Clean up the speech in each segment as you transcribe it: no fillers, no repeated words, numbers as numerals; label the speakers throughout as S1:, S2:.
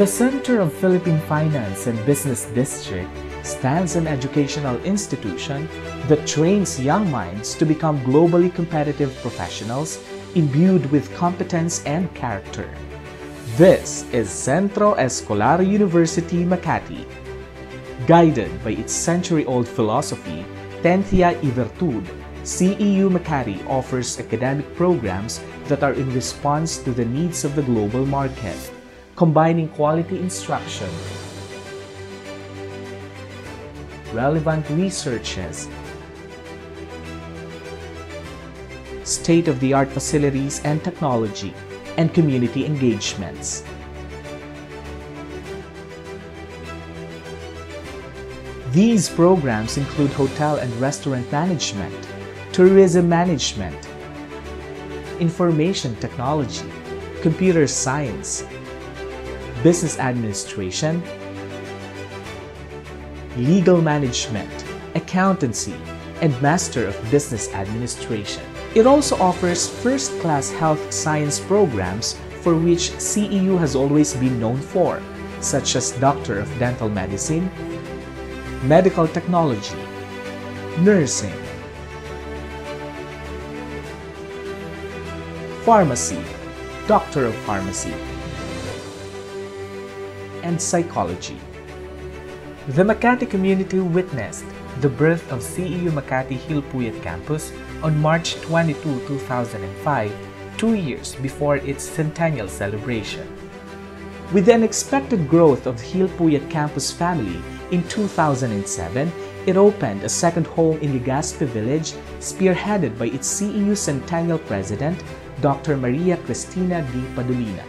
S1: The center of Philippine Finance and Business District stands an educational institution that trains young minds to become globally competitive professionals imbued with competence and character. This is Centro Escolar University Makati. Guided by its century-old philosophy, Tentia y Virtud, CEU Makati offers academic programs that are in response to the needs of the global market, combining quality instruction, relevant researches, state-of-the-art facilities and technology, and community engagements. These programs include hotel and restaurant management, tourism management, information technology, computer science, business administration, legal management, accountancy, and Master of Business Administration. It also offers first-class health science programs for which CEU has always been known for, such as Doctor of Dental Medicine, Medical Technology, Nursing, Pharmacy, Doctor of Pharmacy, and Psychology. The Makati community witnessed the birth of CEU Makati Hilpuyat Campus on March 22, 2005, 2 years before its centennial celebration. With the unexpected growth of the Hilpuyat campus family, in 2007, it opened a second home in Legazpi Village, spearheaded by its CEU Centennial President, Dr. Maria Cristina D. Padulina.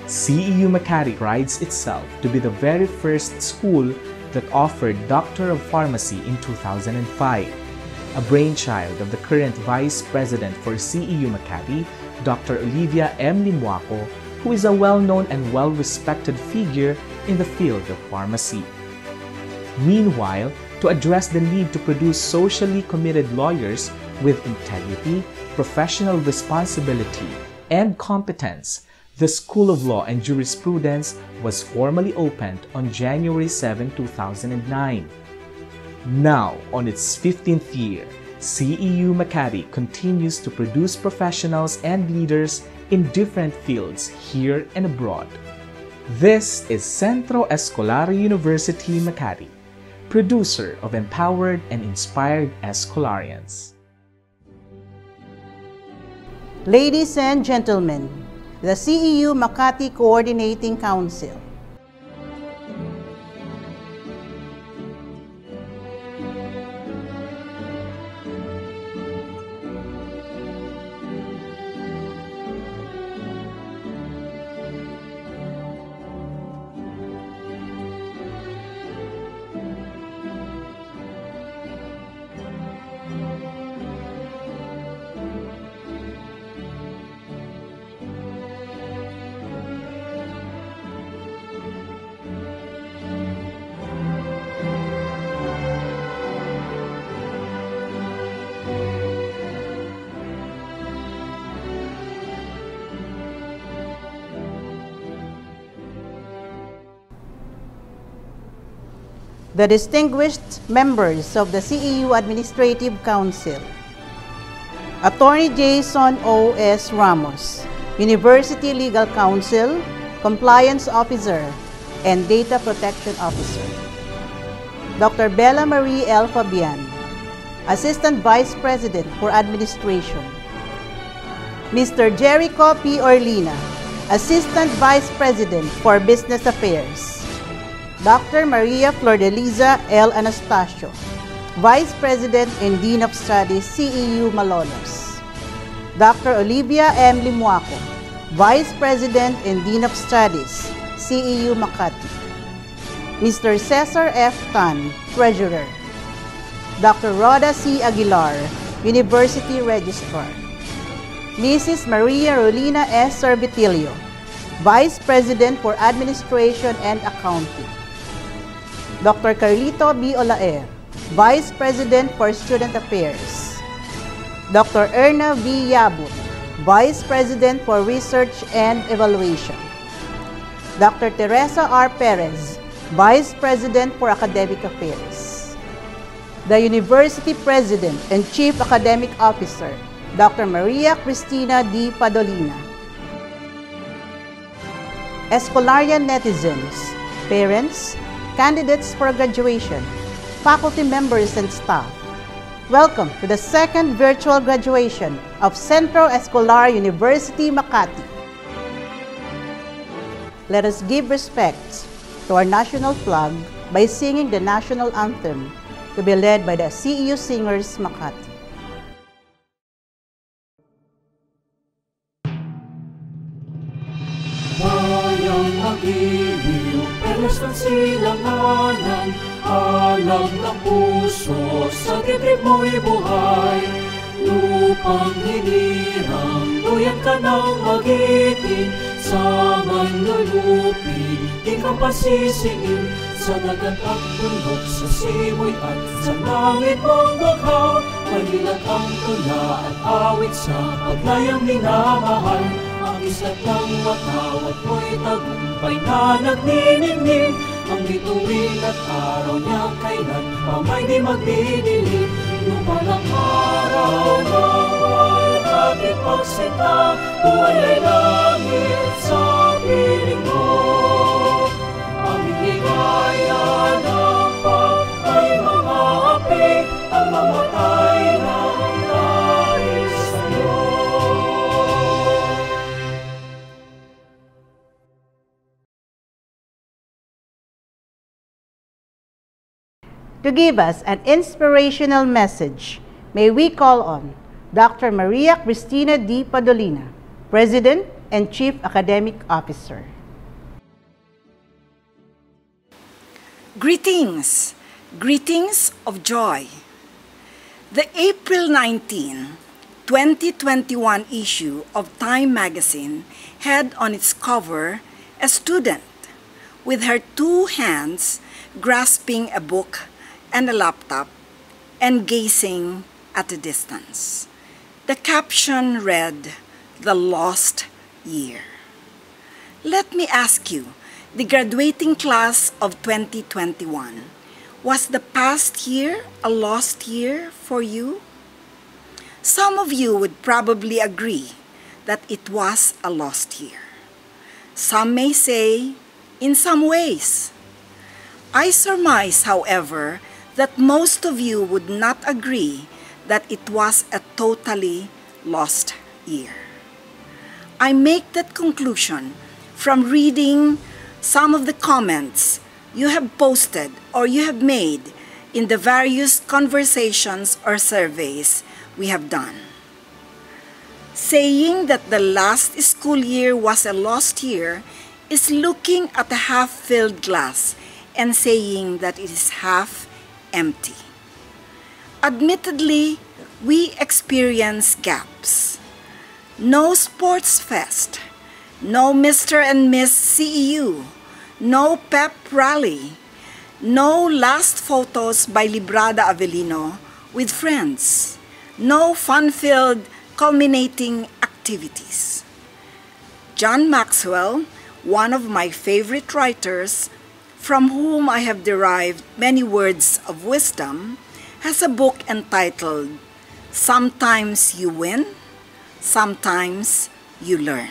S1: CEU Makati prides itself to be the very first school that offered Doctor of Pharmacy in 2005, a brainchild of the current Vice President for CEU Makati, Dr. Olivia M. Limuaco, who is a well-known and well-respected figure in the field of pharmacy. Meanwhile, to address the need to produce socially committed lawyers with integrity, professional responsibility, and competence, the School of Law and Jurisprudence was formally opened on January 7, 2009. Now, on its 15th year, CEU Makati continues to produce professionals and leaders in different fields here and abroad. This is Centro Escolar University Makati, producer of empowered and inspired Escolarians.
S2: Ladies and gentlemen, the CEU Makati Coordinating Council. The distinguished members of the CEU Administrative Council, Attorney Jason O. S. Ramos, University Legal Counsel, Compliance Officer, and Data Protection Officer, Dr. Bella Marie L. Fabian, Assistant Vice President for Administration, Mr. Jericho P. Orlina, Assistant Vice President for Business Affairs, Dr. Maria Flordeliza L. Anastasio, Vice President and Dean of Studies, CEU Malolos, Dr. Olivia M. Limuaco, Vice President and Dean of Studies, CEU Makati, Mr. Cesar F. Tan, Treasurer, Dr. Rhoda C. Aguilar, University Registrar, Mrs. Maria Rolina S. Sorbitilio, Vice President for Administration and Accounting, Dr. Carlito B. Olaer, Vice President for Student Affairs, Dr. Erna V. Yabut, Vice President for Research and Evaluation, Dr. Teresa R. Perez, Vice President for Academic Affairs. The University President and Chief Academic Officer, Dr. Maria Cristina D. Padolina. Escolarian netizens, parents, candidates for graduation, faculty members and staff, welcome to the second virtual graduation of Centro Escolar University Makati. Let us give respect to our national flag by singing the national anthem to be led by the CEU Singers Makati.
S3: Bayang mag-iliw, pelos ng silanganan, alam ng puso, sa dibdib mo'y buhay. Lupang hinirang, duyan ka ng magiting, sa manlulupi, di ka pasisiin, sa dagat at bundok, sa simoy at sa langit mong baghaw, malilag ang tula at awit sa paglayang minamahal. Ang islat ng matawat mo'y tagumpay na nagniningning, ang bituin at araw niya kailan pa may di magdidilim. Lupa ng araw na buwan ating pagsinta, buhay ay langit sa piling mo. Ang higaya ng pagkay mga api, ang mamatay ng dahil sa'yo.
S2: To give us an inspirational message, may we call on Dr. Maria Cristina D. Padolina, President and Chief Academic Officer.
S4: Greetings, greetings of joy. The April 19, 2021 issue of Time magazine had on its cover a student with her two hands grasping a book and a laptop and gazing at a distance. The caption read, "The Lost Year." Let me ask you, the graduating class of 2021, was the past year a lost year for you? Some of you would probably agree that it was a lost year. Some may say, in some ways. I surmise, however, that most of you would not agree that it was a totally lost year. I make that conclusion from reading some of the comments you have posted or you have made in the various conversations or surveys we have done. Saying that the last school year was a lost year is looking at a half-filled glass and saying that it is half empty. Admittedly, we experience gaps. No sports fest, no Mr. and Miss CEU, no pep rally, no last photos by Librada Avellino with friends, no fun-filled culminating activities. John Maxwell, one of my favorite writers, from whom I have derived many words of wisdom, has a book entitled, "Sometimes You Win, Sometimes You Learn."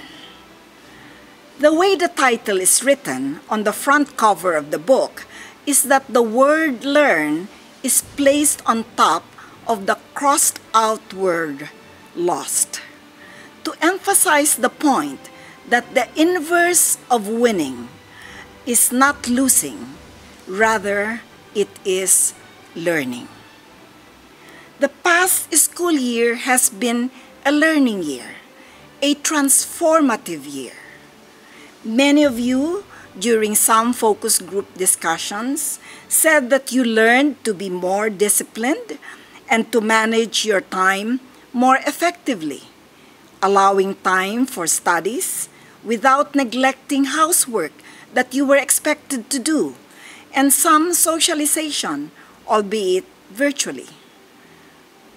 S4: The way the title is written on the front cover of the book is that the word learn is placed on top of the crossed out word lost, to emphasize the point that the inverse of winning is not losing, rather it is learning. The past school year has been a learning year, a transformative year. Many of you, during some focus group discussions, said that you learned to be more disciplined and to manage your time more effectively, allowing time for studies without neglecting housework that you were expected to do, and some socialization, albeit virtually.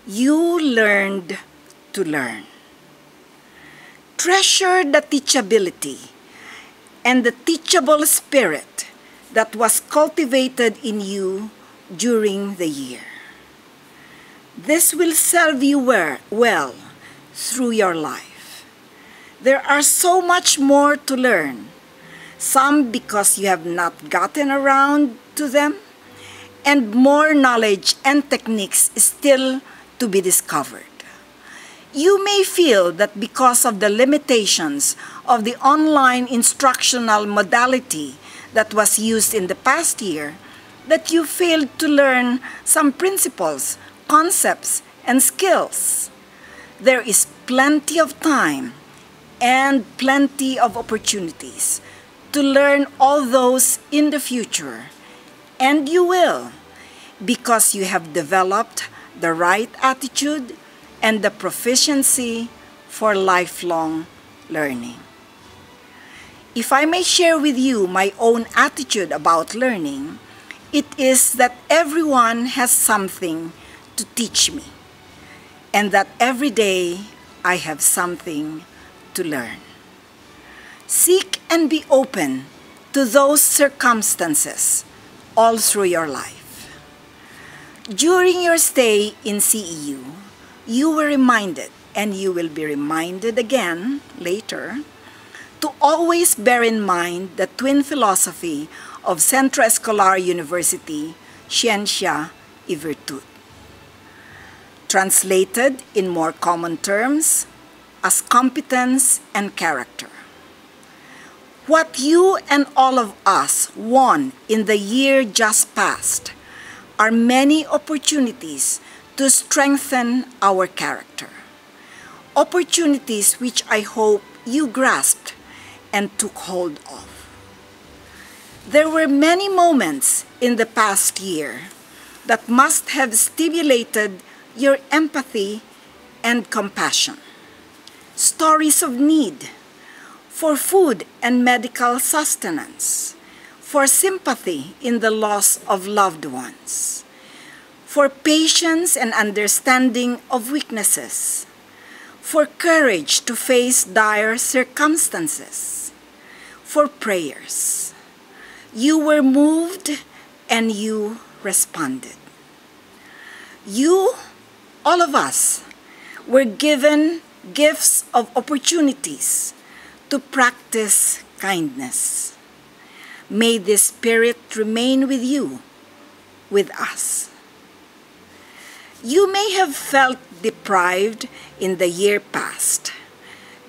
S4: You learned to learn. Treasure the teachability and the teachable spirit that was cultivated in you during the year. This will serve you well through your life. There are so much more to learn, some because you have not gotten around to them, and more knowledge and techniques still to be discovered. You may feel that because of the limitations of the online instructional modality that was used in the past year, that you failed to learn some principles, concepts, and skills. There is plenty of time and plenty of opportunities to learn all those in the future. And you will, because you have developed the right attitude and the proficiency for lifelong learning. If I may share with you my own attitude about learning, it is that everyone has something to teach me, and that every day I have something to learn. Seek and be open to those circumstances all through your life. During your stay in CEU, you were reminded, and you will be reminded again later, to always bear in mind the twin philosophy of Centro Escolar University, Ciencia y Virtud. Translated in more common terms as competence and character. What you and all of us won in the year just past are many opportunities to strengthen our character. Opportunities which I hope you grasped and took hold of. There were many moments in the past year that must have stimulated your empathy and compassion. Stories of need for food and medical sustenance, for sympathy in the loss of loved ones, for patience and understanding of weaknesses, for courage to face dire circumstances, for prayers. You were moved and you responded. You, all of us, were given gifts of opportunities to practice kindness. May this spirit remain with you, with us. You may have felt deprived in the year past,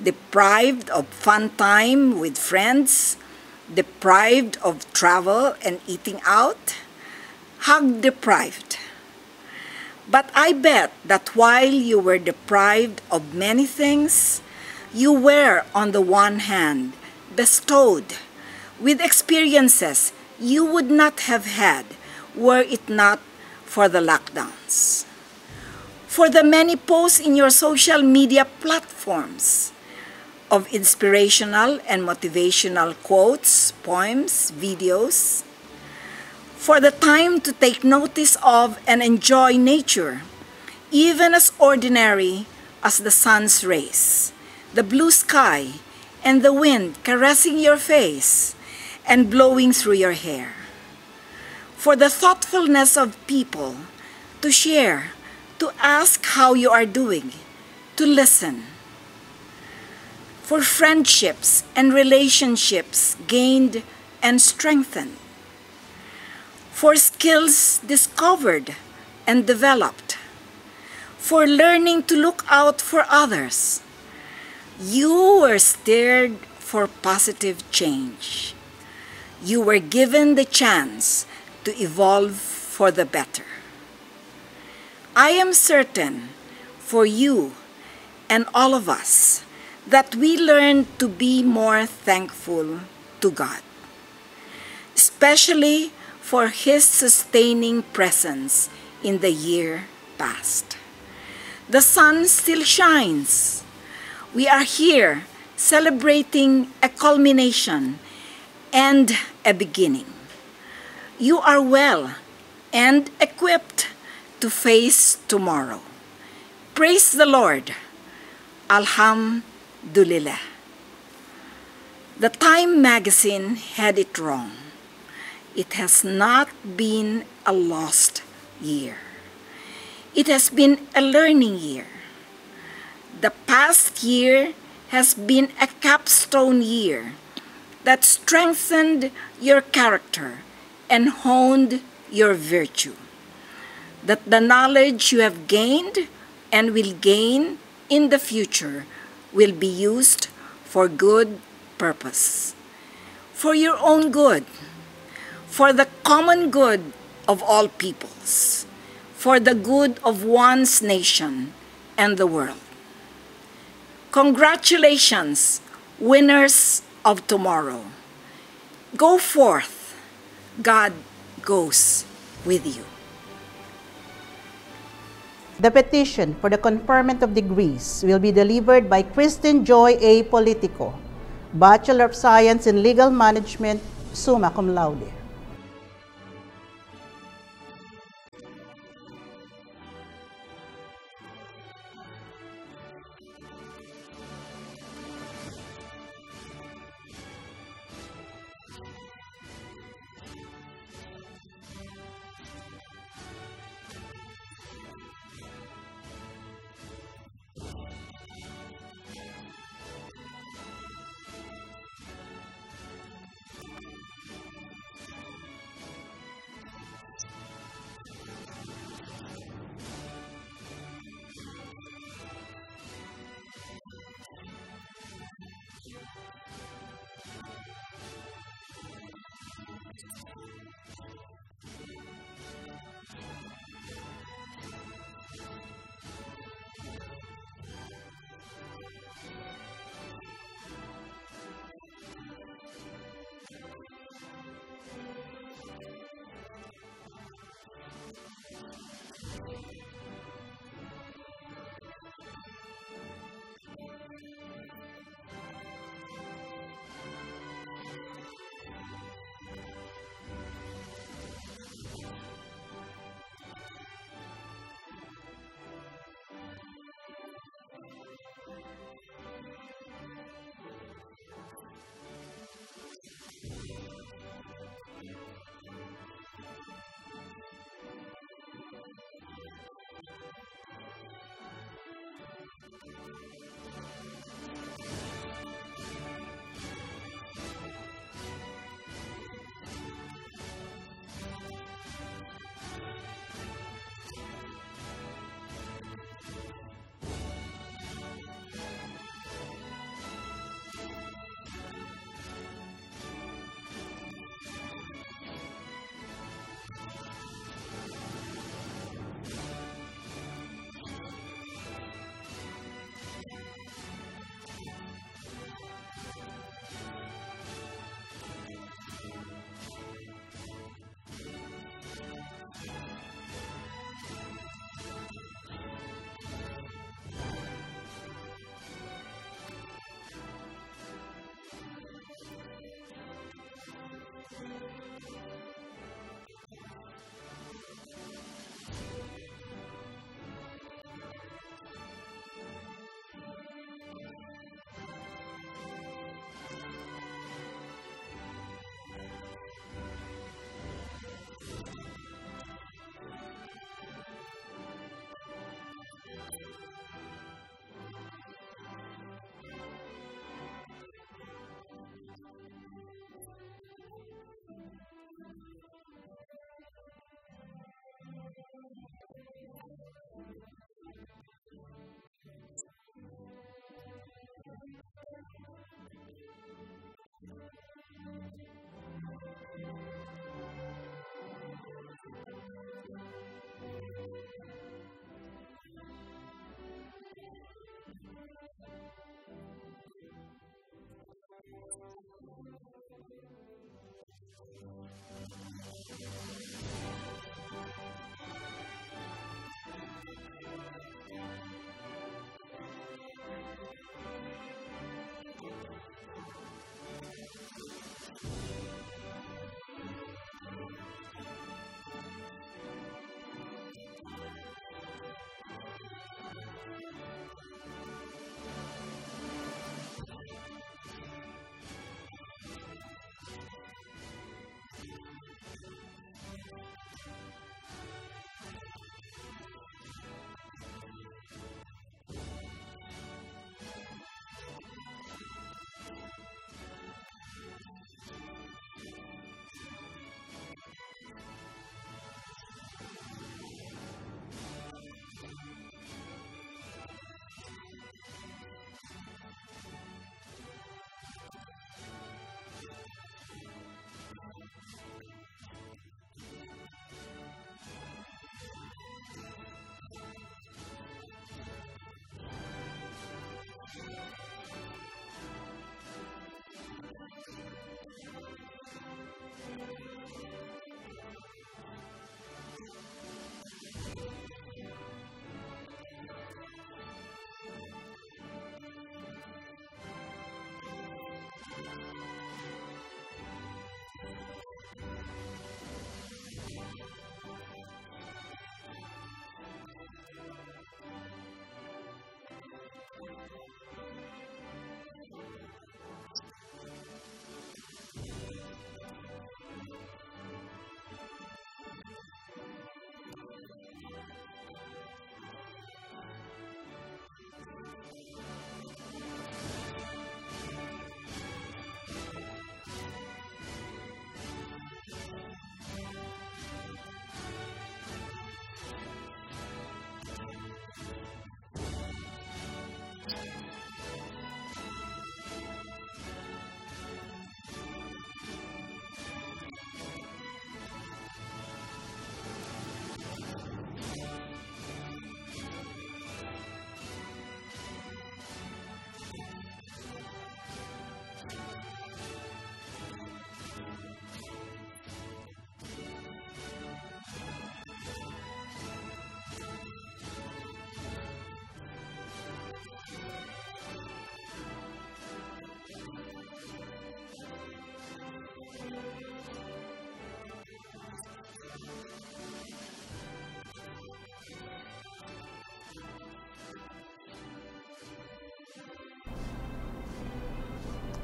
S4: deprived of fun time with friends, deprived of travel and eating out, hug deprived. But I bet that while you were deprived of many things, you were, on the one hand, bestowed with experiences you would not have had were it not for the lockdowns. For the many posts in your social media platforms of inspirational and motivational quotes, poems, videos, for the time to take notice of and enjoy nature, even as ordinary as the sun's rays, the blue sky, and the wind caressing your face and blowing through your hair. For the thoughtfulness of people to share, to ask how you are doing, to listen. For friendships and relationships gained and strengthened. For skills discovered and developed. For learning to look out for others. You were stirred for positive change. You were given the chance to evolve for the better. I am certain for you and all of us that we learned to be more thankful to God, especially for His sustaining presence in the year past. The sun still shines. We are here celebrating a culmination and a beginning. You are well and equipped to face tomorrow. Praise the Lord. Alhamdulillah. The Time magazine had it wrong. It has not been a lost year. It has been a learning year. The past year has been a capstone year that strengthened your character and honed your virtue. That the knowledge you have gained and will gain in the future will be used for good purpose, for your own good, for the common good of all peoples, for the good of one's nation and the world. Congratulations, winners of tomorrow. Go forth. God goes with you.
S2: The petition for the conferment of degrees will be delivered by Kristen Joy A. Politico, Bachelor of Science in Legal Management, summa cum laude.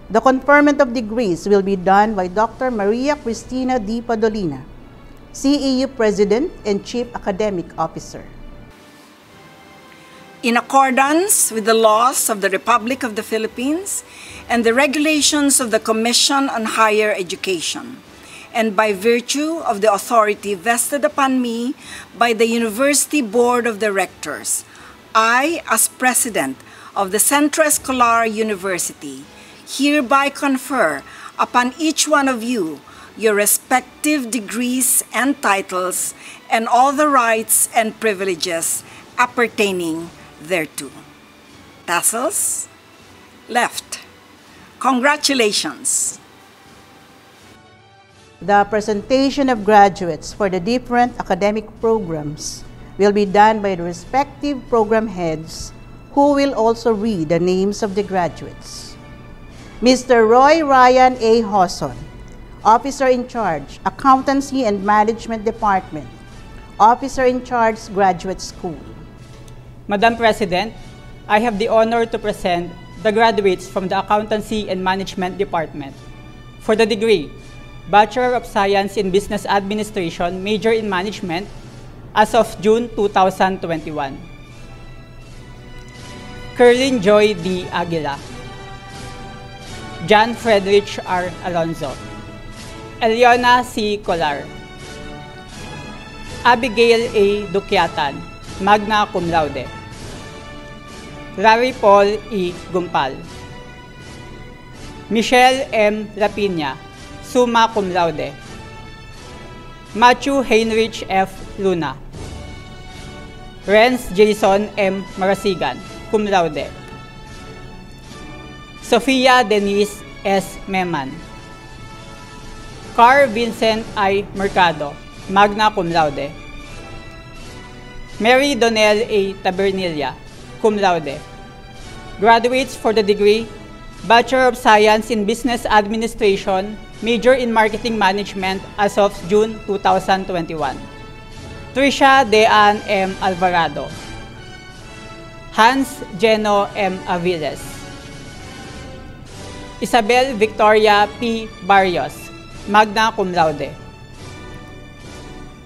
S2: The conferment of degrees will be done by Dr. Maria Cristina D. Padolina, CEU President and Chief Academic Officer.
S4: In accordance with the laws of the Republic of the Philippines and the regulations of the Commission on Higher Education, and by virtue of the authority vested upon me by the University Board of Directors, I, as President of the Centro Escolar University, hereby confer upon each one of you your respective degrees and titles and all the rights and privileges appertaining thereto. Tassels, left. Congratulations.
S2: The presentation of graduates for the different academic programs will be done by the respective program heads, who will also read the names of the graduates. Mr. Roy Ryan A. Hoson, Officer in Charge, Accountancy and Management Department, Officer in Charge, Graduate School.
S5: Madam President, I have the honor to present the graduates from the Accountancy and Management Department. For the degree, Bachelor of Science in Business Administration, Major in Management, as of June 2021. Kerlin Joy D. Aguila, John Frederick R. Alonzo, Eliona C. Colar, Abigail A. Dukyatan, magna cum laude, Larry Paul E. Gumpal, Michelle M. Lapina, summa cum laude, Matthew Heinrich F. Luna, Renz Jason M. Marasigan, cum laude, Sofia Denise S. Meman, Carl Vincent I. Mercado, magna cum laude, Mary Donnell A. Tabernilla, cum laude. Graduates for the degree, Bachelor of Science in Business Administration, Major in Marketing Management as of June 2021. Trisha Dean M. Alvarado, Hans Geno M. Aviles, Isabel Victoria P. Barrios, magna cum laude,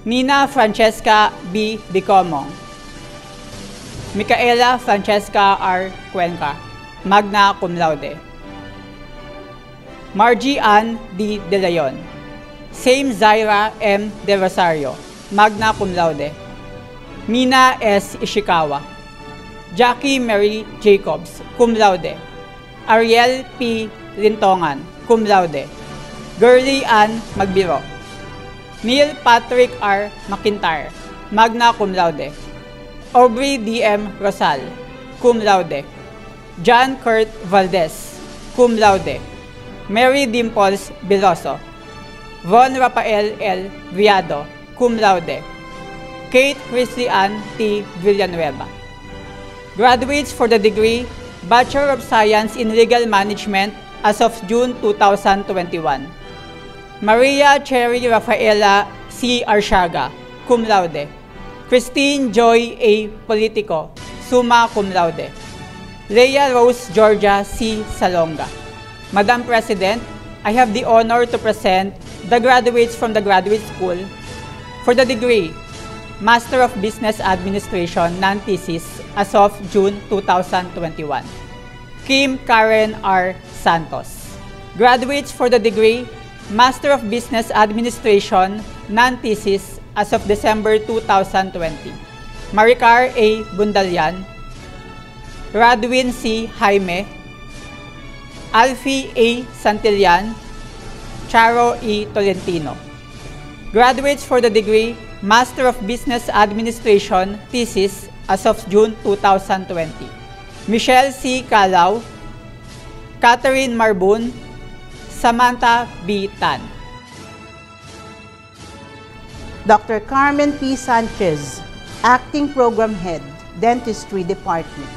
S5: Nina Francesca B. Bicomong, Micaela Francesca R. Cuenca, magna cum laude, Margie Ann D. De Leon, Same Zaira M. De Rosario, magna cum laude, Mina S. Ishikawa, Jackie Mary Jacobs, cum laude, Ariel P. Lintongan, cum laude, Gurley Ann Magbiro, Neil Patrick R. McIntyre, magna cum laude, Aubrey D.M. Rosal, cum laude, John Kurt Valdez, cum laude, Mary Dimples Biloso, Von Rafael L. Viado, cum laude, Kate Christy Ann T. Villanueva. Graduates for the degree, Bachelor of Science in Legal Management as of June 2021. Maria Cherry Rafaela C. Arshaga, cum laude, Christine Joy A. Politico, summa cum laude, Leia Rose Georgia C. Salonga. Madam President, I have the honor to present the graduates from the graduate school for the degree, Master of Business Administration, non-thesis, as of June 2021. Kim Karen R. Santos. Graduates for the degree, Master of Business Administration, non-thesis, as of December 2020. Maricar A. Bundalian, Radwin C. Jaime, Alfie A. Santillan, Charo E. Tolentino. Graduates for the degree, Master of Business Administration, thesis, as of June 2020. Michelle C. Calao, Catherine Marbun, Samantha B. Tan.
S2: Dr. Carmen P. Sanchez, Acting Program Head, Dentistry Department.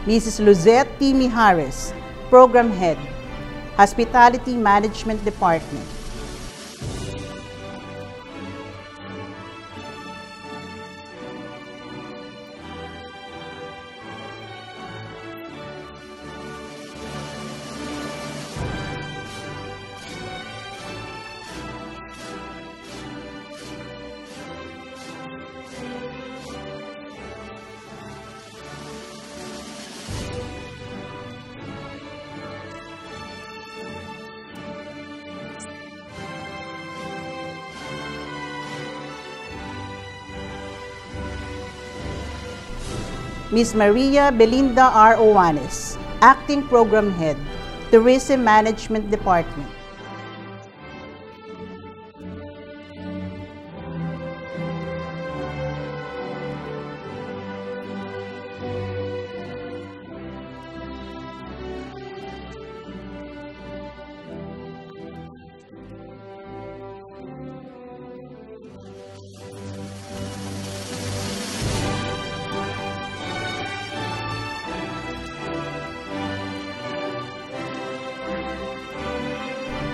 S2: Mrs. Luzette T. Mijares, Program Head, Hospitality Management Department. Ms. Maria Belinda R. Owanes, Acting Program Head, Tourism Management Department.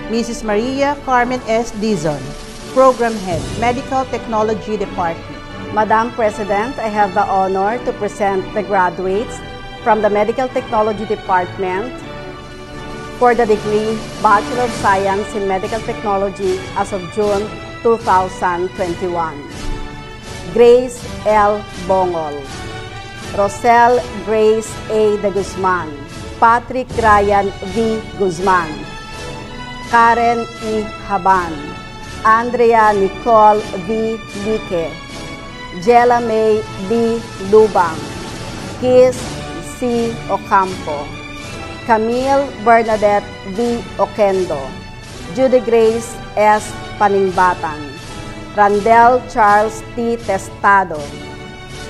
S2: Mrs. Maria Carmen S. Dizon, Program Head, Medical Technology Department.
S6: Madam President, I have the honor to present the graduates from the Medical Technology Department for the degree Bachelor of Science in Medical Technology as of June 2021. Grace L. Bongol, Rosel Grace A. de Guzman, Patrick Ryan V. Guzman, Karen E. Haban, Andrea Nicole V. Lique, Jella May D. Lubang, Kiss C. Ocampo, Camille Bernadette V. Oquendo, Judy Grace S. Paningbatan, Randel Charles T. Testado,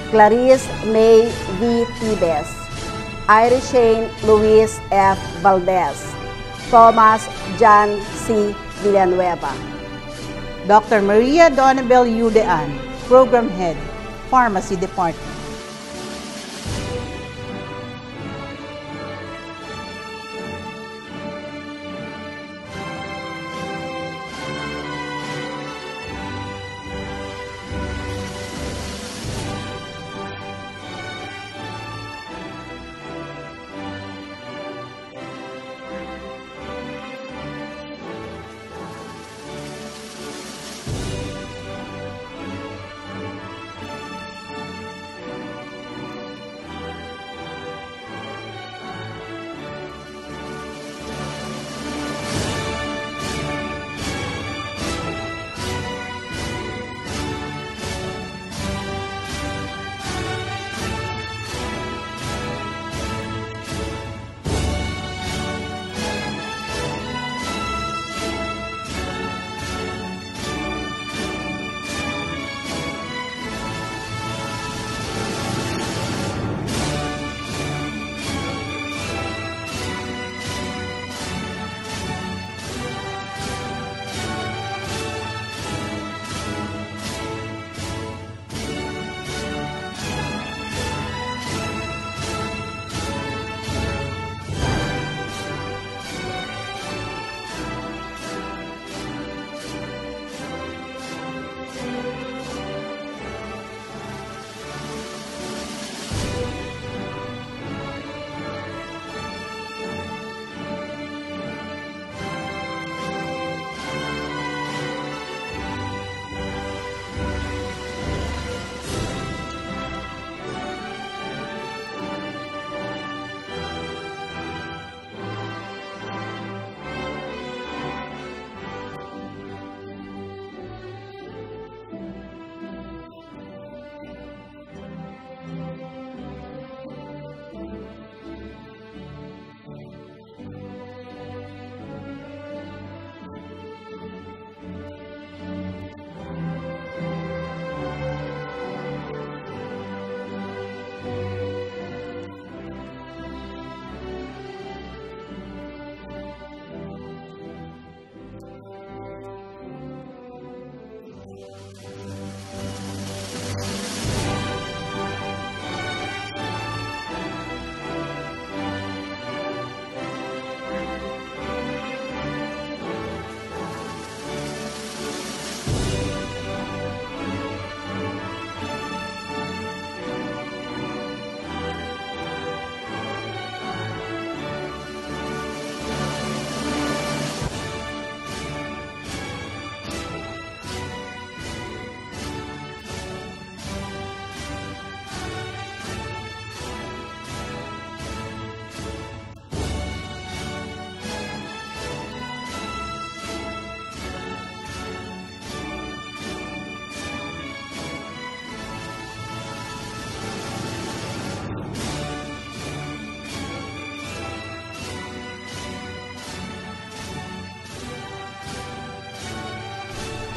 S6: Clarice May V. Tibes, Irishane Luis F. Valdez, Thomas John C. Villanueva.
S2: Dr. Maria Donabel Udean, Program Head, Pharmacy Department.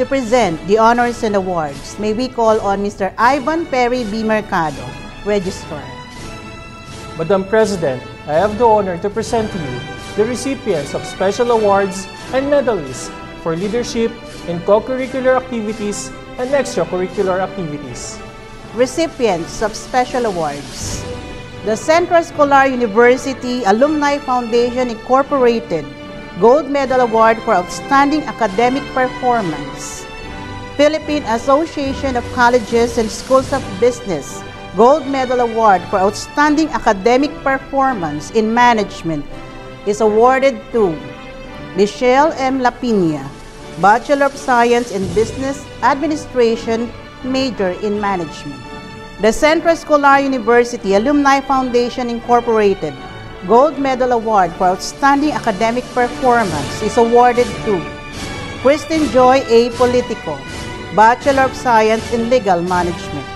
S2: to present the honors and awards, may we call on Mr. Ivan Perry B. Mercado, Registrar.
S7: Madam President, I have the honor to present to you the recipients of special awards and medalists for leadership in co-curricular activities and extracurricular activities.
S2: Recipients of special awards: the Central Scholar University Alumni Foundation Incorporated Gold Medal Award for Outstanding Academic Performance, Philippine Association of Colleges and Schools of Business Gold Medal Award for Outstanding Academic Performance in Management is awarded to Michelle M. Lapina, Bachelor of Science in Business Administration, Major in Management. The Central Scholar University Alumni Foundation Incorporated Gold Medal Award for Outstanding Academic Performance is awarded to Kristen Joy A. Politico, Bachelor of Science in Legal Management.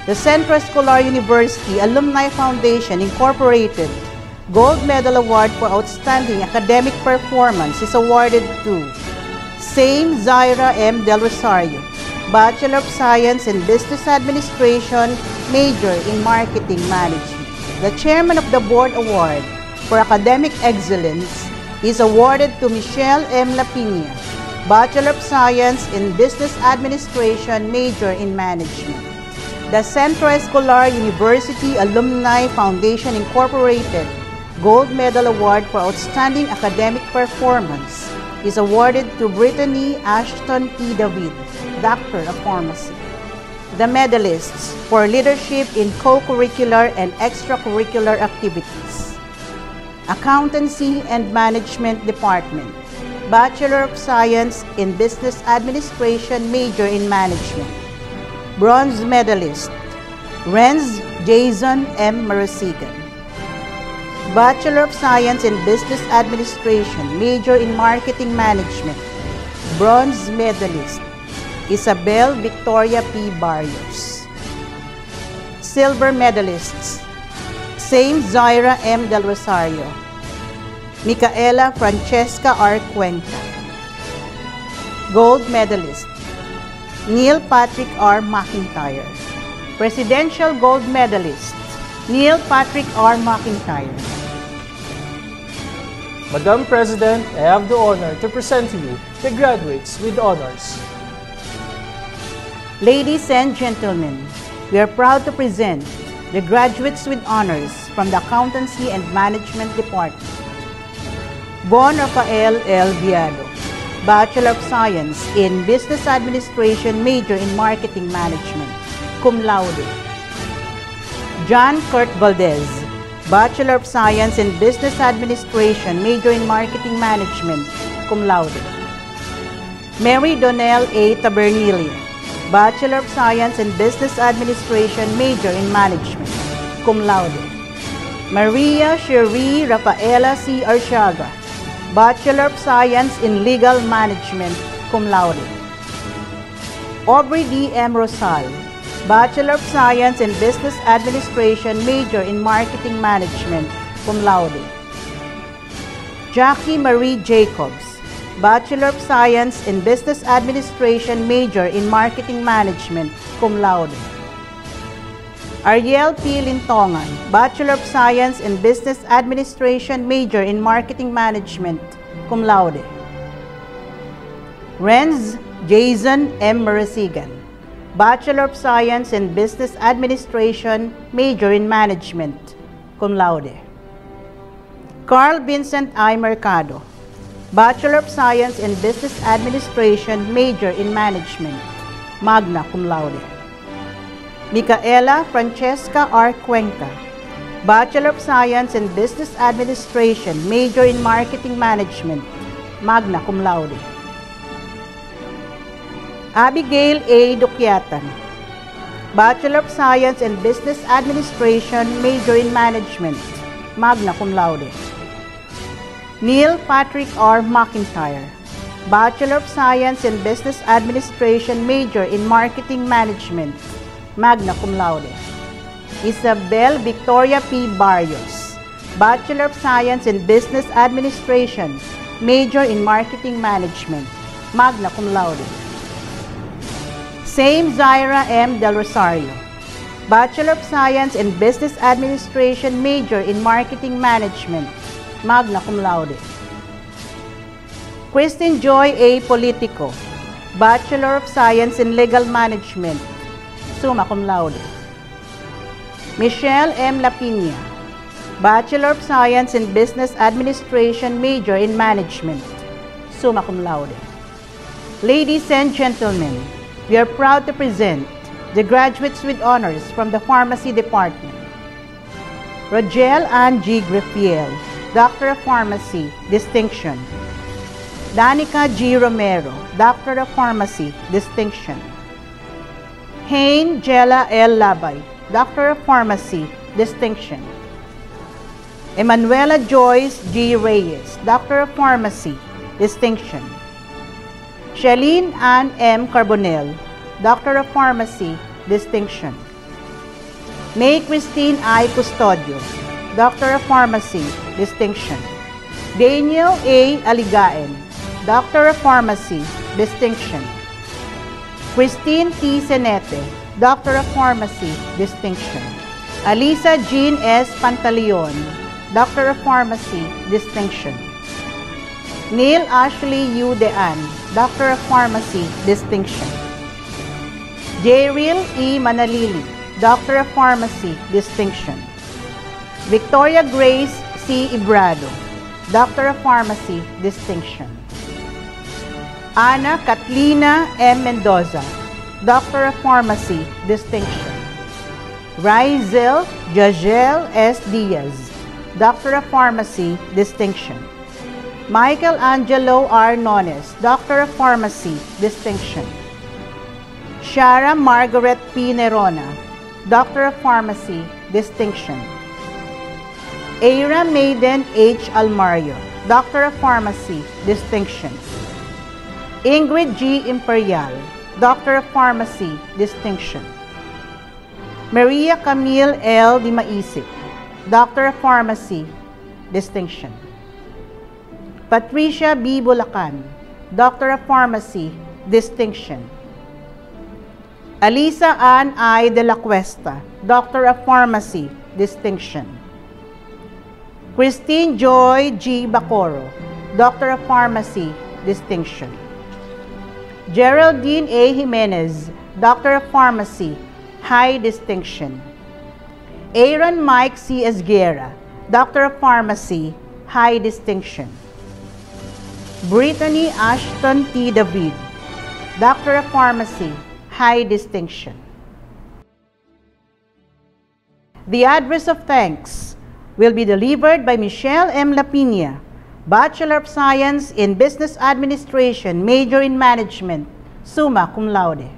S2: The Central Scholar University Alumni Foundation Incorporated Gold Medal Award for Outstanding Academic Performance is awarded to Same Zaira M. Del Rosario, Bachelor of Science in Business Administration, Major in Marketing Management. The Chairman of the Board Award for Academic Excellence is awarded to Michelle M. Lapina, Bachelor of Science in Business Administration, Major in Management. The Central Scholar University Alumni Foundation Incorporated Gold Medal Award for Outstanding Academic Performance is awarded to Brittany Ashton P. David, Doctor of Pharmacy. The medalists for leadership in co-curricular and extracurricular activities: Accountancy and Management Department, Bachelor of Science in Business Administration, Major in Management. Bronze medalist, Renz Jason M. Marasigan, Bachelor of Science in Business Administration, Major in Marketing Management. Bronze medalist, Isabel Victoria P. Barrios. Silver medalists: Same Zaira M. Del Rosario, Micaela Francesca R. Cuenca. Gold medalist: Neil Patrick R. McIntyre. Presidential Gold medalist: Neil Patrick R. McIntyre.
S7: Madam President, I have the honor to present to you the graduates with honors.
S2: Ladies and gentlemen, we are proud to present the graduates with honors from the Accountancy and Management Department. Bon Rafael L. Viado, Bachelor of Science in Business Administration, Major in Marketing Management, cum laude. John Kurt Valdez, Bachelor of Science in Business Administration, Major in Marketing Management, cum laude. Mary Donnell A. Tabernilia, Bachelor of Science in Business Administration, Major in Management, cum laude. Maria Cherie Rafaela C. Arciaga, Bachelor of Science in Legal Management, cum laude. Aubrey D. M. Rosal, Bachelor of Science in Business Administration, Major in Marketing Management, cum laude. Jackie Marie Jacobs, Bachelor of Science in Business Administration, Major in Marketing Management, cum laude. Ariel P. Lintongan, Bachelor of Science in Business Administration, Major in Marketing Management, cum laude. Renz Jason M. Marasigan, Bachelor of Science in Business Administration, Major in Management, cum laude. Carl Vincent I. Mercado, Bachelor of Science in Business Administration, Major in Management, magna cum laude. Micaela Francesca R. Cuenca, Bachelor of Science in Business Administration, Major in Marketing Management, magna cum laude. Abigail A. Dukyatan, Bachelor of Science in Business Administration, Major in Management, magna cum laude. Neil Patrick R. McIntyre, Bachelor of Science in Business Administration, Major in Marketing Management, magna cum laude. Isabel Victoria P. Barrios, Bachelor of Science in Business Administration, Major in Marketing Management, magna cum laude. Same Zaira M. Del Rosario, Bachelor of Science in Business Administration, major in Marketing Management, magna cum laude. Christine Joy A. Politico, Bachelor of Science in Legal Management, summa cum laude. Michelle M. Lapina, Bachelor of Science in Business Administration, major in Management, summa cum laude. Ladies and gentlemen, we are proud to present the graduates with honors from the Pharmacy Department. Rogel Ann G. Griffiel, Doctor of Pharmacy, Distinction. Danica G. Romero, Doctor of Pharmacy, Distinction. Hein Jella L. Labay, Doctor of Pharmacy, Distinction. Emanuela Joyce G. Reyes, Doctor of Pharmacy, Distinction. Shalene Ann M. Carbonell, Doctor of Pharmacy, Distinction. May Christine I. Custodio, Doctor of Pharmacy, Distinction. Daniel A. Aligaen, Doctor of Pharmacy, Distinction. Christine T. Senete, Doctor of Pharmacy, Distinction. Alisa Jean S. Pantaleon, Doctor of Pharmacy, Distinction. Neil Ashley U. Dean, Doctor of Pharmacy, Distinction. Jeril E. Manalili, Doctor of Pharmacy, Distinction. Victoria Grace C. Ibrado, Doctor of Pharmacy, Distinction. Ana Catlina M. Mendoza, Doctor of Pharmacy, Distinction. Raizel Jajel S. Diaz, Doctor of Pharmacy, Distinction. Michael Angelo R. Nones, Doctor of Pharmacy, Distinction. Shara Margaret P. Nerona, Doctor of Pharmacy, Distinction. Aira Maiden H. Almario, Doctor of Pharmacy, Distinction. Ingrid G. Imperial, Doctor of Pharmacy, Distinction. Maria Camille L. Di Maisip, Doctor of Pharmacy, Distinction. Patricia B. Bulacan, Doctor of Pharmacy, Distinction. Alisa Ann I. De La Cuesta, Doctor of Pharmacy, Distinction. Christine Joy G. Bacoro, Doctor of Pharmacy, Distinction. Geraldine A. Jimenez, Doctor of Pharmacy, High Distinction. Aaron Mike C. Esguerra, Doctor of Pharmacy, High Distinction. Brittany Ashton T. David, Doctor of Pharmacy, High Distinction. The address of thanks will be delivered by Michelle M. Lapina, Bachelor of Science in Business Administration, major in Management, summa cum laude.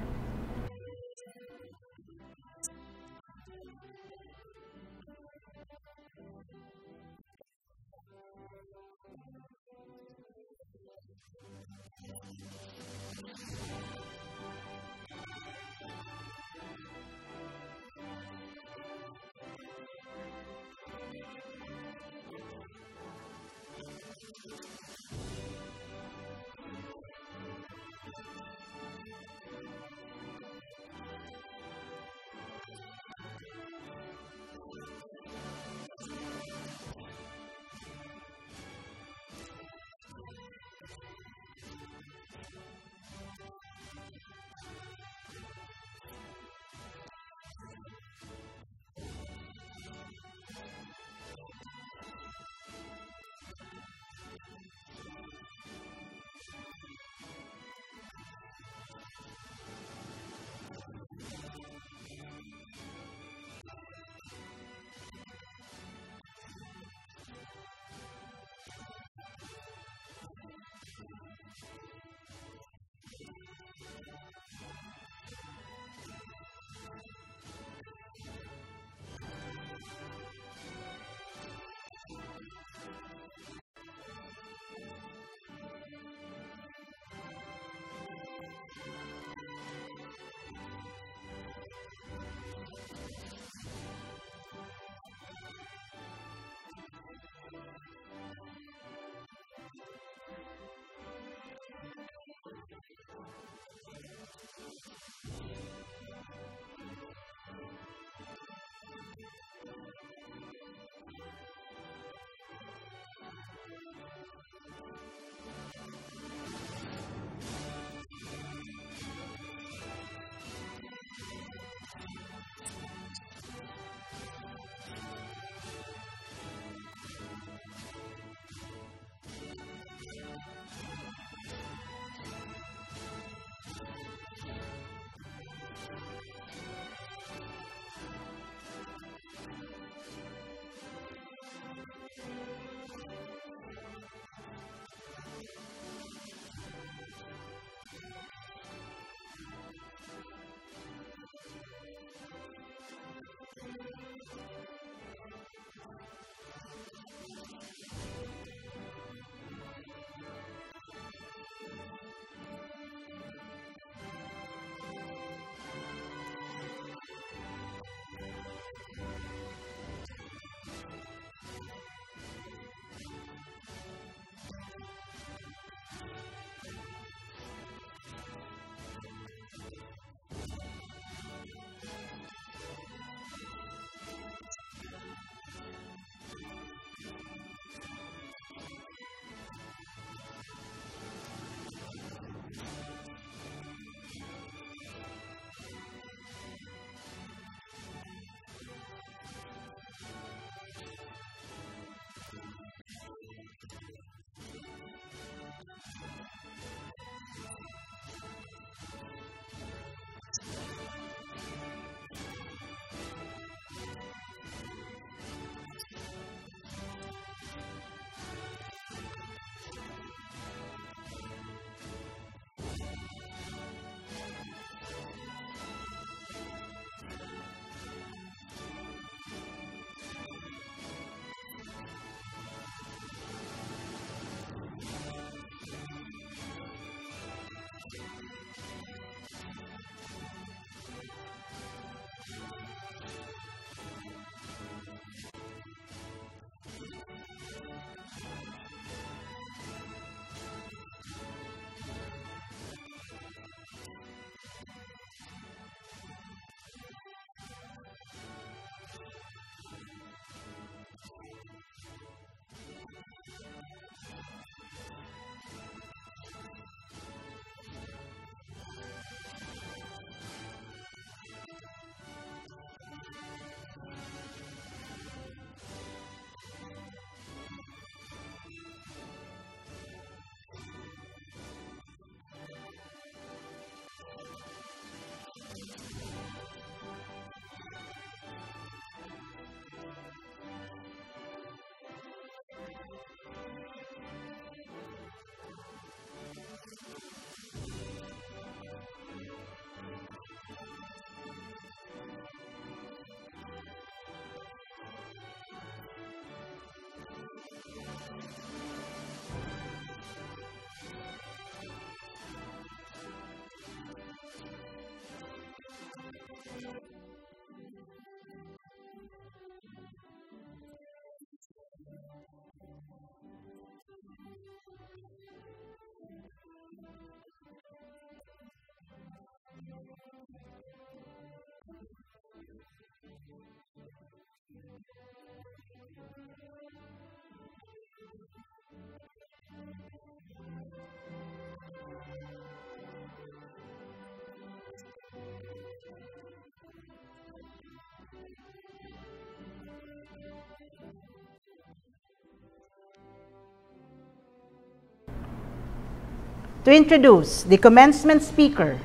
S2: to introduce the commencement speaker.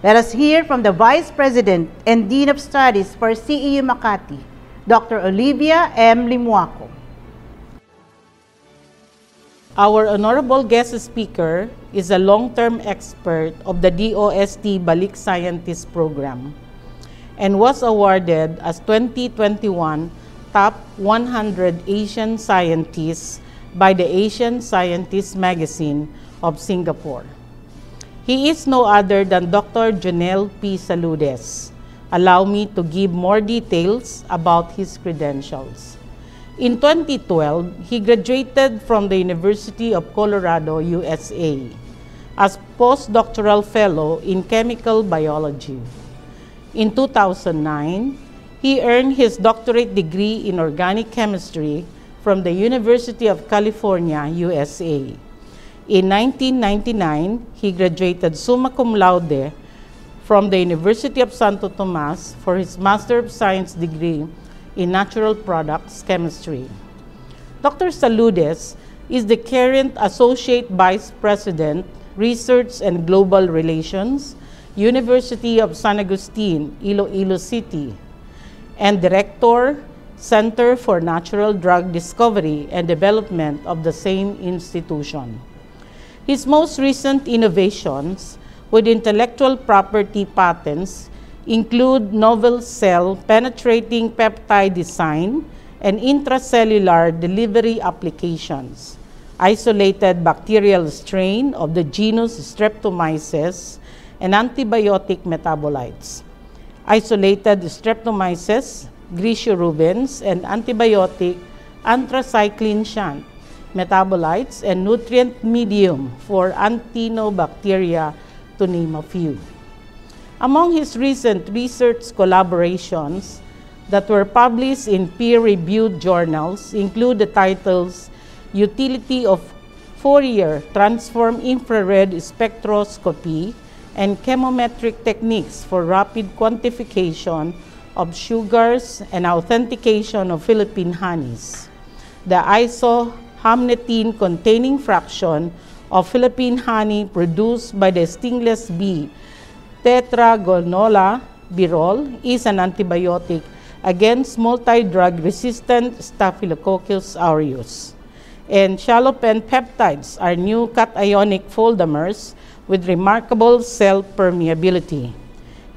S2: Let us hear from the Vice President and Dean of Studies for CEU Makati, Dr. Olivia M. Limuaco.
S8: Our honorable guest speaker is a long-term expert of the DOST Balik Scientist Program and was awarded as 2021 Top 100 Asian Scientists by the Asian Scientist Magazine of Singapore. He is no other than Dr. Jonel P. Saludes. Allow me to give more details about his credentials. In 2012, he graduated from the University of Colorado, USA, as postdoctoral fellow in chemical biology. In 2009, he earned his doctorate degree in organic chemistry from the University of California, USA. In 1999, he graduated summa cum laude from the University of Santo Tomas for his Master of Science degree in Natural Products Chemistry. Dr. Saludes is the current Associate Vice President, Research and Global Relations, University of San Agustin, Iloilo City, and Director, Center for Natural Drug Discovery and Development of the same institution. His most recent innovations with intellectual property patents include novel cell-penetrating peptide design and intracellular delivery applications, isolated bacterial strain of the genus Streptomyces, and antibiotic metabolites, isolated Streptomyces, glycerubins, and antibiotic anthracycline shunt metabolites, and nutrient medium for actinobacteria, to name a few. Among his recent research collaborations that were published in peer-reviewed journals include the titles Utility of Fourier Transform Infrared Spectroscopy and Chemometric Techniques for Rapid Quantification of Sugars and Authentication of Philippine Honeys, the isohamnetin containing fraction of Philippine honey produced by the stingless bee Tetragonella birol is an antibiotic against multi-drug resistant Staphylococcus aureus. And shallopen peptides are new cationic foldamers with remarkable cell permeability.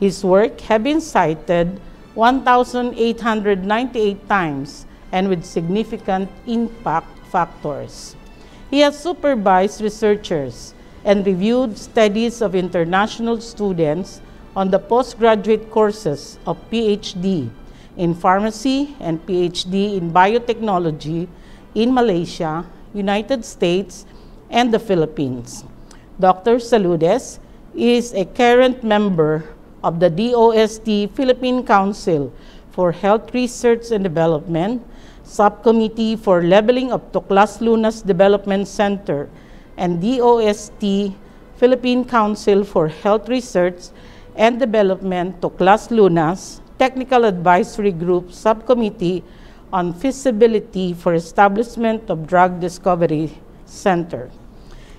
S8: His work has been cited 1,898 times and with significant impact factors. He has supervised researchers and reviewed studies of international students on the postgraduate courses of PhD in pharmacy and PhD in biotechnology in Malaysia, United States, and the Philippines. Dr. Saludes is a current member of the DOST Philippine Council for Health Research and Development, Subcommittee for Leveling Up to Las Lunas Development Center, and DOST Philippine Council for Health Research and Development to Las Lunas Technical Advisory Group Subcommittee on Feasibility for Establishment of Drug Discovery Center.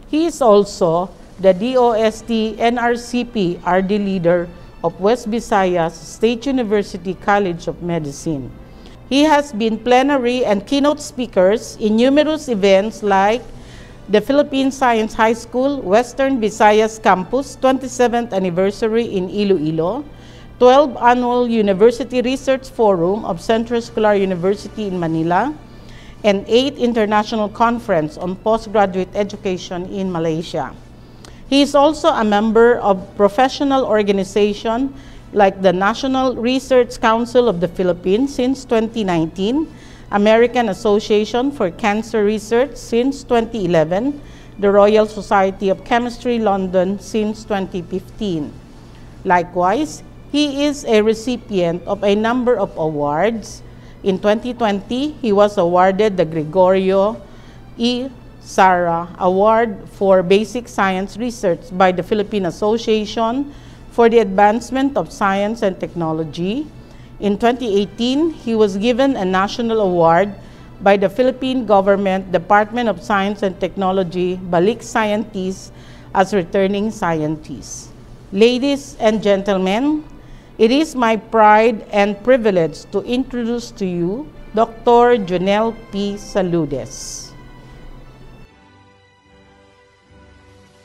S8: He is also the DOST NRCP RD leader of West Visayas State University College of Medicine. He has been plenary and keynote speakers in numerous events like the Philippine Science High School Western Visayas Campus 27th Anniversary in Iloilo, 12th Annual University Research Forum of Central Scholar University in Manila, and 8th International Conference on Postgraduate Education in Malaysia. He is also a member of professional organizations like the National Research Council of the Philippines since 2019, American Association for Cancer Research since 2011, the Royal Society of Chemistry London since 2015. Likewise, he is a recipient of a number of awards. In 2020, he was awarded the Gregorio E. Sara Award for Basic Science Research by the Philippine Association for the Advancement of Science and Technology. In 2018, he was given a national award by the Philippine Government Department of Science and Technology Balik Scientist as returning scientists. Ladies and gentlemen, it is my pride and privilege to introduce to you Dr. Jonel P. Saludes.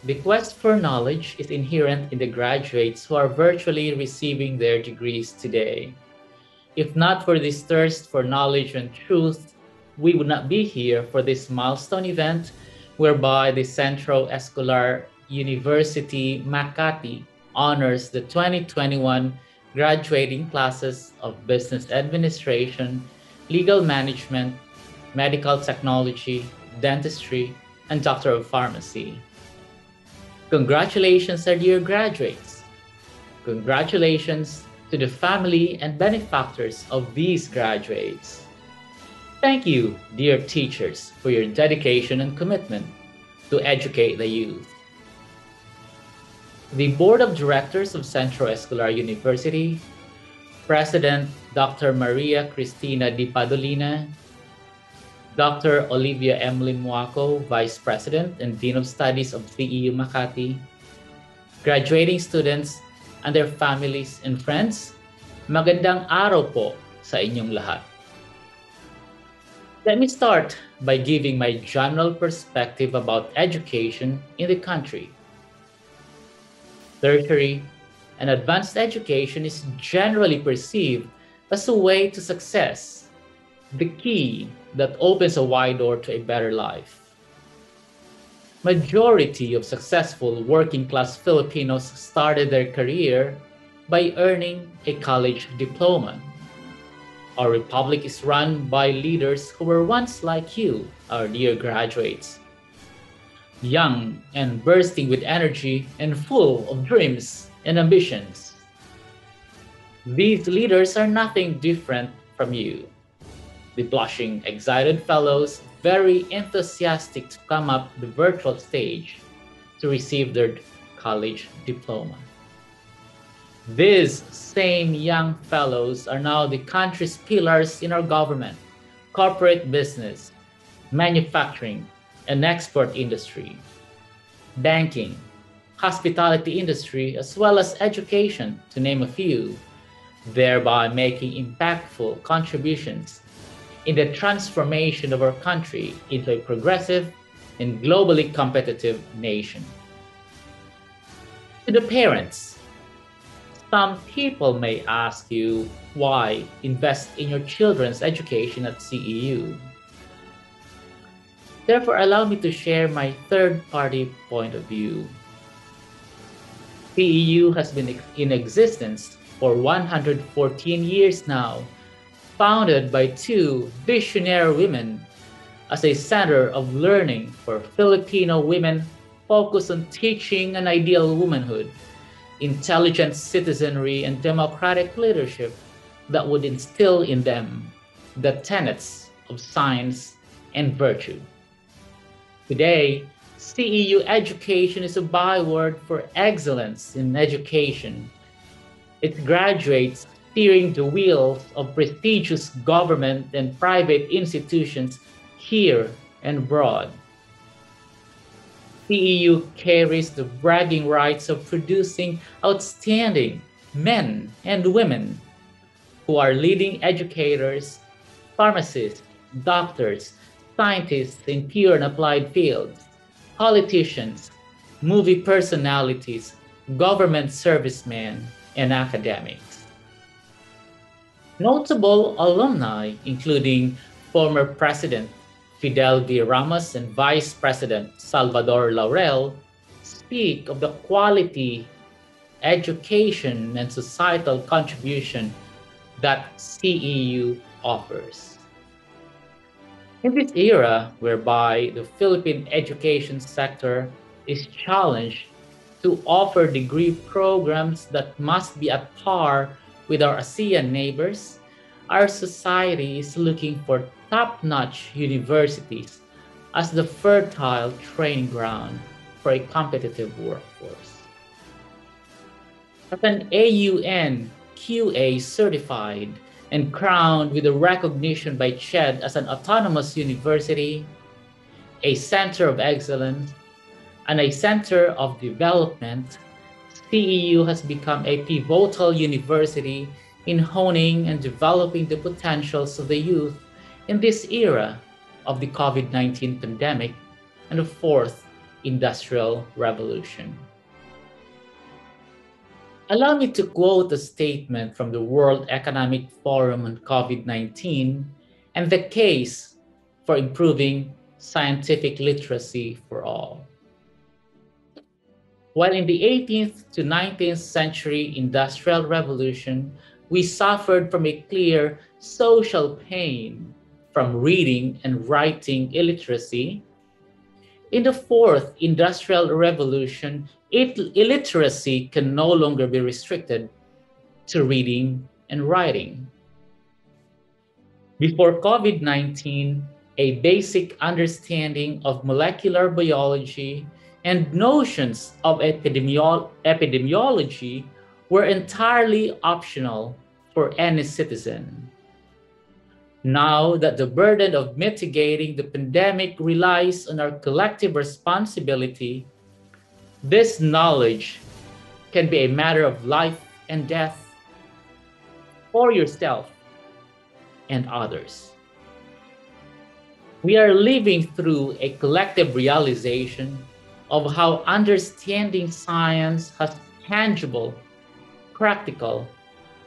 S9: The quest for knowledge is inherent in the graduates who are virtually receiving their degrees today. If not for this thirst for knowledge and truth, we would not be here for this milestone event whereby the Centro Escolar University Makati honors the 2021 graduating classes of Business Administration, Legal Management, Medical Technology, Dentistry, and Doctor of Pharmacy. Congratulations, our dear graduates. Congratulations to the family and benefactors of these graduates. Thank you, dear teachers, for your dedication and commitment to educate the youth. The Board of Directors of Centro Escolar University, President Dr. Maria Cristina Di Padolina, Dr. Olivia M. Limuaco, Vice President and Dean of Studies of CEU Makati, graduating students and their families and friends, magandang araw po sa inyong lahat. Let me start by giving my general perspective about education in the country. Tertiary and advanced education is generally perceived as a way to success, the key that opens a wide door to a better life. Majority of successful working-class Filipinos started their career by earning a college diploma. Our republic is run by leaders who were once like you, our dear graduates. Young and bursting with energy and full of dreams and ambitions. These leaders are nothing different from you. The blushing, excited fellows, very enthusiastic to come up the virtual stage to receive their college diploma. These same young fellows are now the country's pillars in our government, corporate business, manufacturing, and export industry, banking, hospitality industry, as well as education, to name a few, thereby making impactful contributions in the transformation of our country into a progressive and globally competitive nation. To the parents, some people may ask you why invest in your children's education at CEU. Therefore, allow me to share my third-party point of view. CEU has been in existence for 114 years now, founded by two visionary women as a center of learning for Filipino women focused on teaching an ideal womanhood, intelligent citizenry, and democratic leadership that would instill in them the tenets of science and virtue. Today, CEU education is a byword for excellence in education. Its graduates steering the wheels of prestigious government and private institutions here and abroad. CEU carries the bragging rights of producing outstanding men and women who are leading educators, pharmacists, doctors, scientists in pure and applied fields, politicians, movie personalities, government servicemen, and academics. Notable alumni, including former President Fidel V. Ramos and Vice President Salvador Laurel, speak of the quality, education, and societal contribution that CEU offers. In this era whereby the Philippine education sector is challenged to offer degree programs that must be at par with our ASEAN neighbors, our society is looking for top-notch universities as the fertile training ground for a competitive workforce. As an AUN QA certified and crowned with a recognition by CHED as an autonomous university, a center of excellence, and a center of development, CEU has become a pivotal university in honing and developing the potentials of the youth in this era of the COVID-19 pandemic and the fourth industrial revolution. Allow me to quote a statement from the World Economic Forum on COVID-19 and the case for improving scientific literacy for all. While in the 18th to 19th century industrial revolution, we suffered from a clear social pain from reading and writing illiteracy, in the fourth industrial revolution, illiteracy can no longer be restricted to reading and writing. Before COVID-19, a basic understanding of molecular biology and notions of epidemiology were entirely optional for any citizen. Now that the burden of mitigating the pandemic relies on our collective responsibility, this knowledge can be a matter of life and death for yourself and others. We are living through a collective realization of how understanding science has tangible, practical,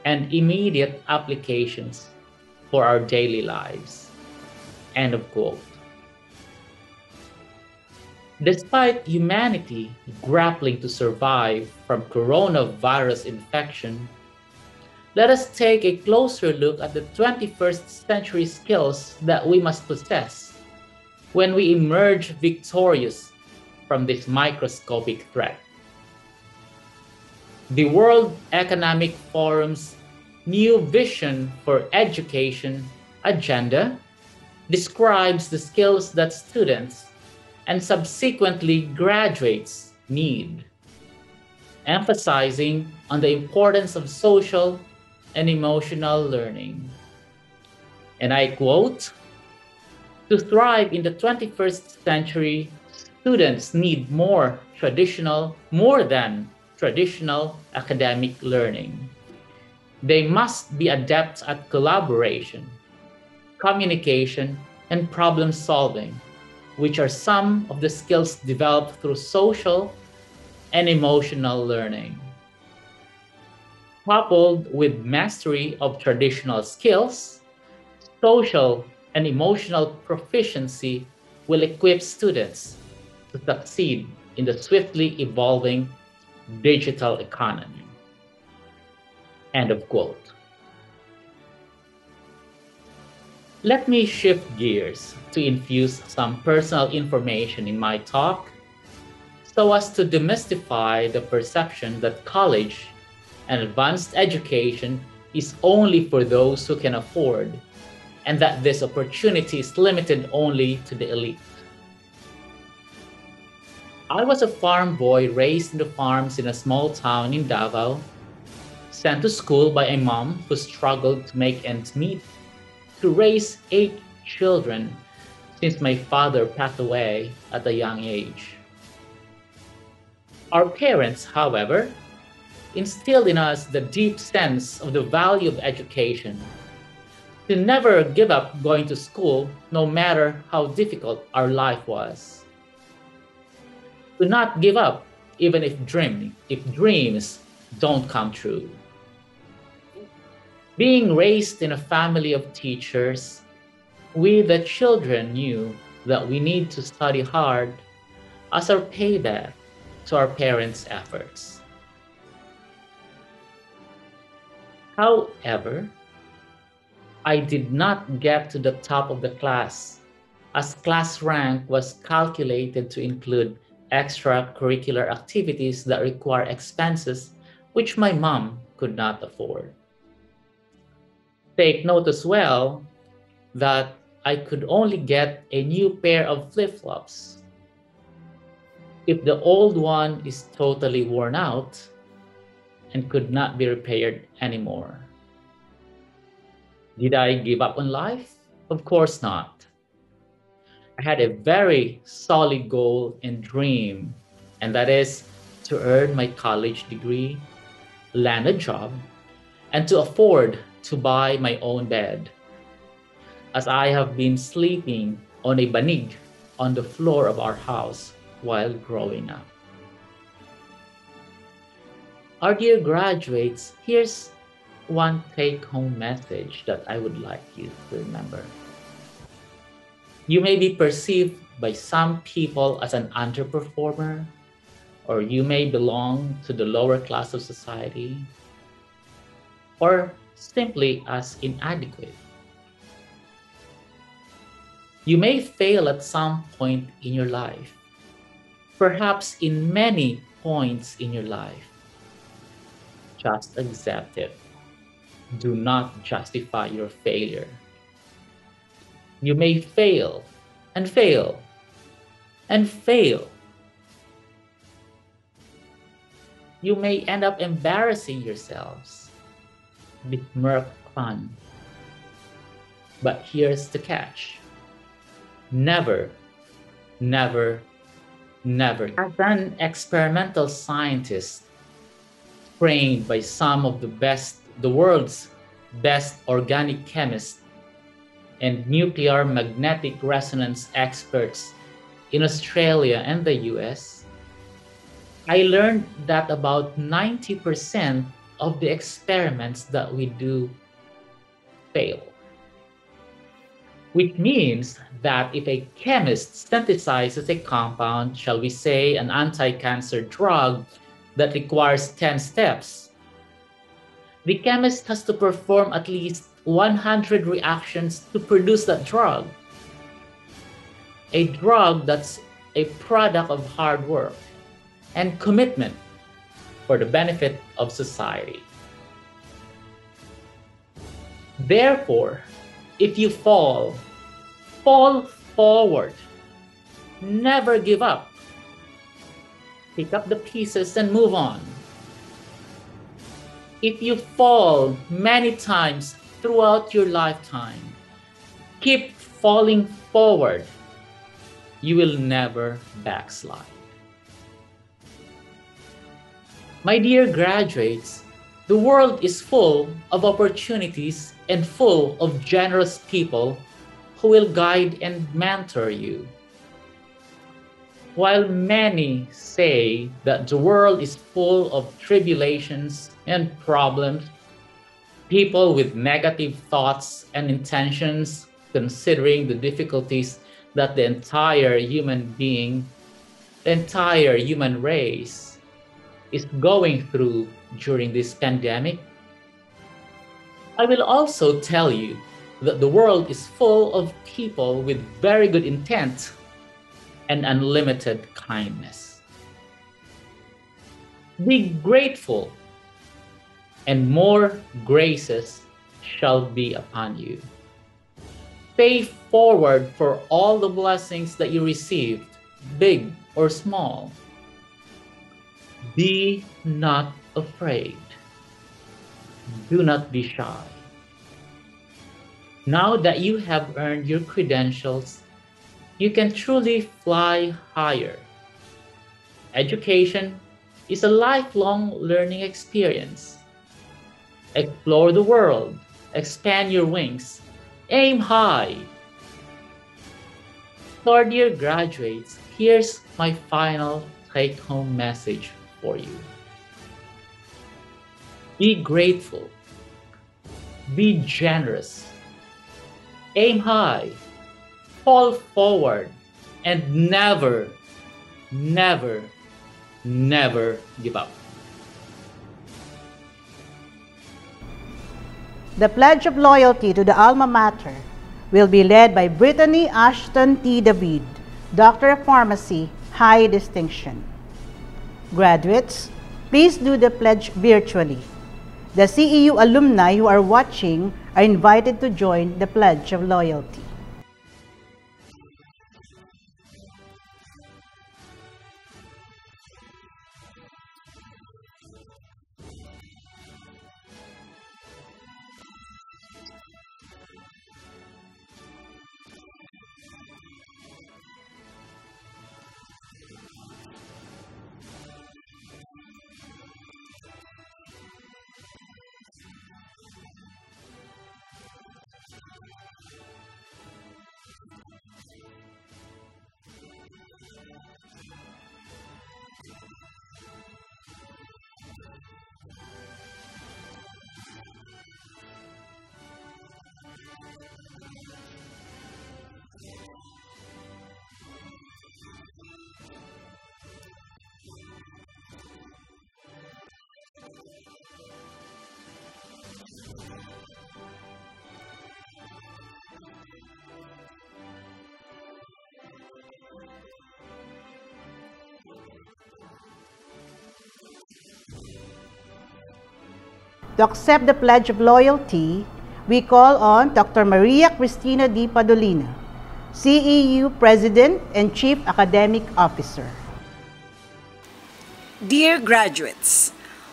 S9: and immediate applications for our daily lives. End of quote. Despite humanity grappling to survive from coronavirus infection, let us take a closer look at the 21st century skills that we must possess when we emerge victorious from this microscopic threat. The World Economic Forum's new vision for education agenda describes the skills that students and subsequently graduates need, emphasizing on the importance of social and emotional learning. And I quote, "To thrive in the 21st century, students need more than traditional academic learning. They must be adept at collaboration, communication, and problem solving, which are some of the skills developed through social and emotional learning. Coupled with mastery of traditional skills, social and emotional proficiency will equip students to succeed in the swiftly evolving digital economy." End of quote. Let me shift gears to infuse some personal information in my talk so as to demystify the perception that college and advanced education is only for those who can afford, and that this opportunity is limited only to the elite. I was a farm boy raised in the farms in a small town in Davao, sent to school by a mom who struggled to make ends meet, to raise 8 children since my father passed away at a young age. Our parents, however, instilled in us the deep sense of the value of education, to never give up going to school no matter how difficult our life was. To not give up even if dreams don't come true. Being raised in a family of teachers, we the children knew that we need to study hard as our payback to our parents' efforts. However, I did not get to the top of the class, as class rank was calculated to include extracurricular activities that require expenses which my mom could not afford. Take note as well that I could only get a new pair of flip-flops if the old one is totally worn out and could not be repaired anymore. Did I give up on life? Of course not. I had a very solid goal and dream and that is to earn my college degree, land a job, and to afford to buy my own bed, as I have been sleeping on a banig on the floor of our house while growing up. Our dear graduates, here's one take-home message that I would like you to remember. You may be perceived by some people as an underperformer, or you may belong to the lower class of society, or simply as inadequate. You may fail at some point in your life, perhaps in many points in your life. Just accept it. Do not justify your failure. You may fail and fail and fail. You may end up embarrassing yourselves. Besmirch fun. But here's the catch. Never, never, never. As an experimental scientist trained by some of the world's best organic chemists and nuclear magnetic resonance experts in Australia and the US, I learned that about 90% of the experiments that we do fail. Which means that if a chemist synthesizes a compound, shall we say an anti-cancer drug that requires 10 steps, the chemist has to perform at least 100 reactions to produce that drug. A drug that's a product of hard work and commitment for the benefit of society. Therefore, if you fall forward. Never give up. Pick up the pieces and move on. If you fall many times throughout your lifetime, keep falling forward. You will never backslide. My dear graduates, the world is full of opportunities and full of generous people who will guide and mentor you. While many say that the world is full of tribulations and problems, people with negative thoughts and intentions, considering the difficulties that the entire human race is going through during this pandemic, I will also tell you that the world is full of people with very good intent and unlimited kindness. Be grateful, and more graces shall be upon you. Pay forward for all the blessings that you received, big or small. Be not afraid. Do not be shy. Now that you have earned your credentials, you can truly fly higher. Education is a lifelong learning experience. Explore the world, expand your wings, aim high. So, our dear graduates, here's my final take-home message for you. Be grateful. Be generous. Aim high. Fall forward. And never, never, never give up.
S2: The Pledge of Loyalty to the Alma Mater will be led by Brittany Ashton T. David, Doctor of Pharmacy, High Distinction. Graduates, please do the pledge virtually. The CEU alumni who are watching are invited to join the Pledge of Loyalty. to accept the Pledge of Loyalty, we call on Dr. Maria Cristina D. Padolina, CEU President and Chief Academic Officer.
S4: Dear graduates,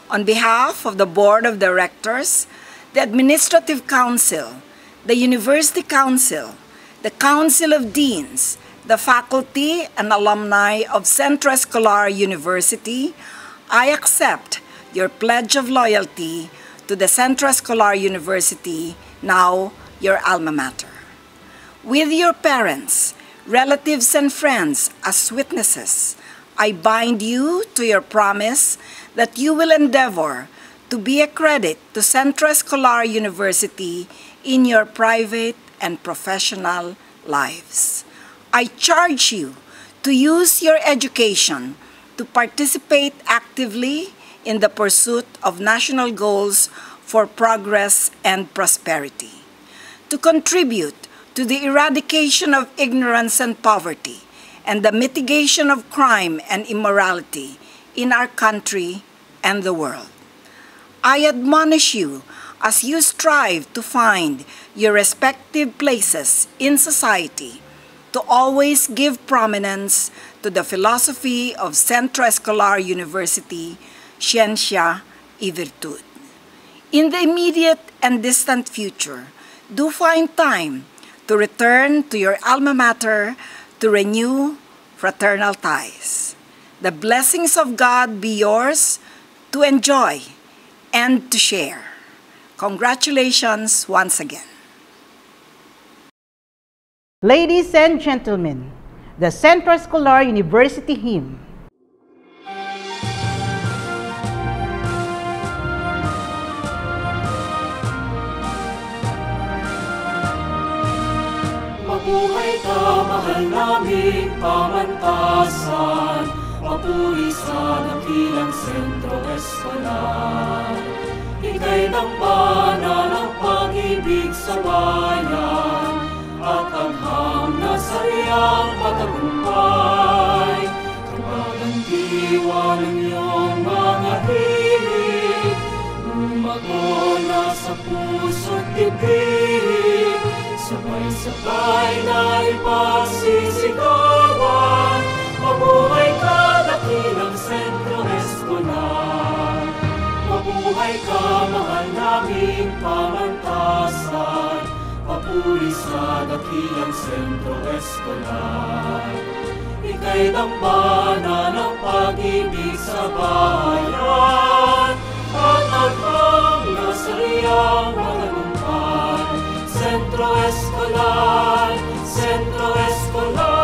S4: on behalf of the Board of Directors, the Administrative Council, the University Council, the Council of Deans, the faculty and alumni of Centro Escolar University, I accept your pledge of loyalty to the Centro Escolar University, now your alma mater. With your parents, relatives, and friends as witnesses, I bind you to your promise that you will endeavor to be a credit to Centro Escolar University in your private and professional lives. I charge you to use your education to participate actively in the pursuit of national goals for progress and prosperity, to contribute to the eradication of ignorance and poverty, and the mitigation of crime and immorality in our country and the world. I admonish you as you strive to find your respective places in society to always give prominence to the philosophy of Centro Escolar University, Ciencia y Virtud. In the immediate and distant future, do find time to return to your alma mater to renew fraternal ties. The blessings of God be yours to enjoy and to share. Congratulations once again.
S2: Ladies and gentlemen, the Centro Escolar University Hymn.
S3: Mabuhay ka, mahal naming pamantasan, papuri sa dakilang Sentro Escolar. Ika'y dambana ng pag-ibig sa bayan, at agham na sariyang matagumpay. Kapag ang diwa ng iyong mga hilig, umago na sa puso't dibdib, sabay-sabay na ipagsisigawan. Mabuhay ka, dakilang Sentro Escolar. Mabuhay ka, mahal naming pamantasan, papuri sa dakilang Sentro Escolar. Ika'y dambana ng pag-ibig sa bayan, at agham na sariyang matagumpay. Centro Escolar, Centro Escolar.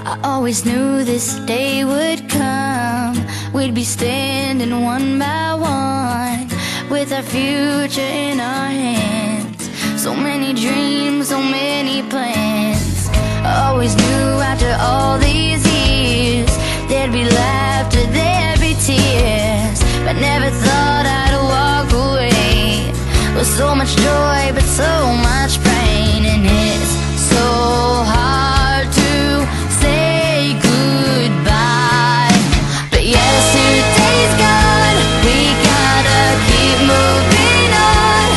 S10: I always knew this day would come. We'd be standing one by one, with our future in our hands. So many dreams, so many plans. I always knew after all these years there'd be laughter, there'd be tears, but never thought I'd walk away with so much joy but so much pain. And it's so hard to say goodbye, but yesterday's gone, we gotta keep moving on.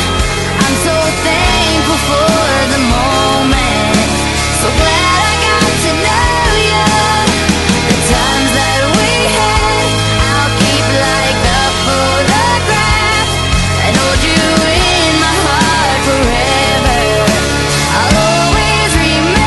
S10: I'm so thankful for the moment, so glad I got to know you. The times that we had, I'll keep like a photograph and hold you in my heart forever. I'll always remember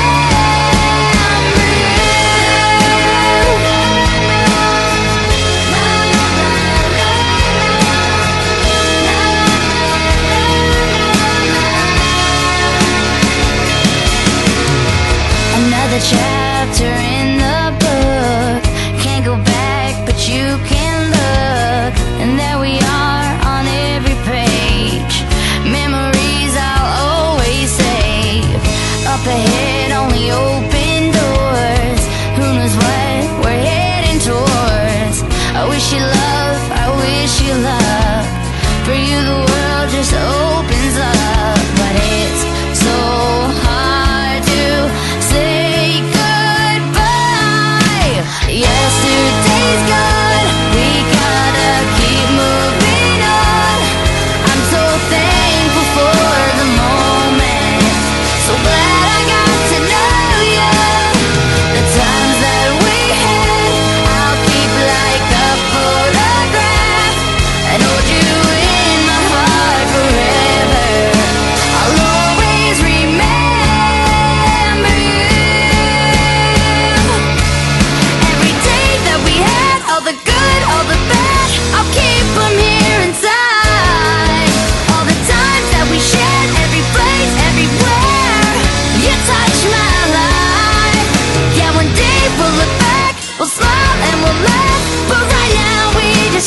S10: another chapter in the book. Can't go back, but you can look, and there we are on every page. Memories I'll always save. Up ahead, only open doors. Who knows what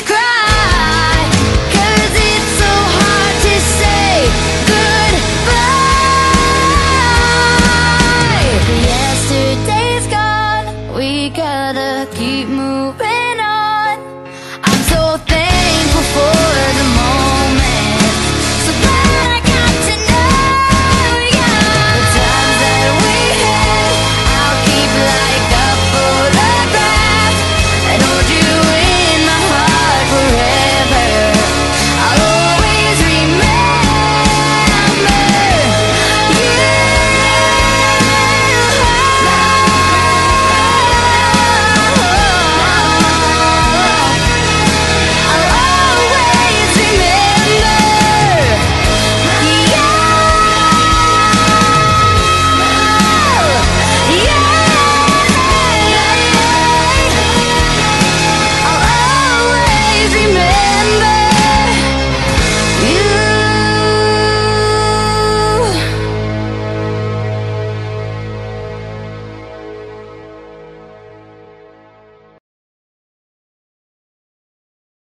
S10: cry.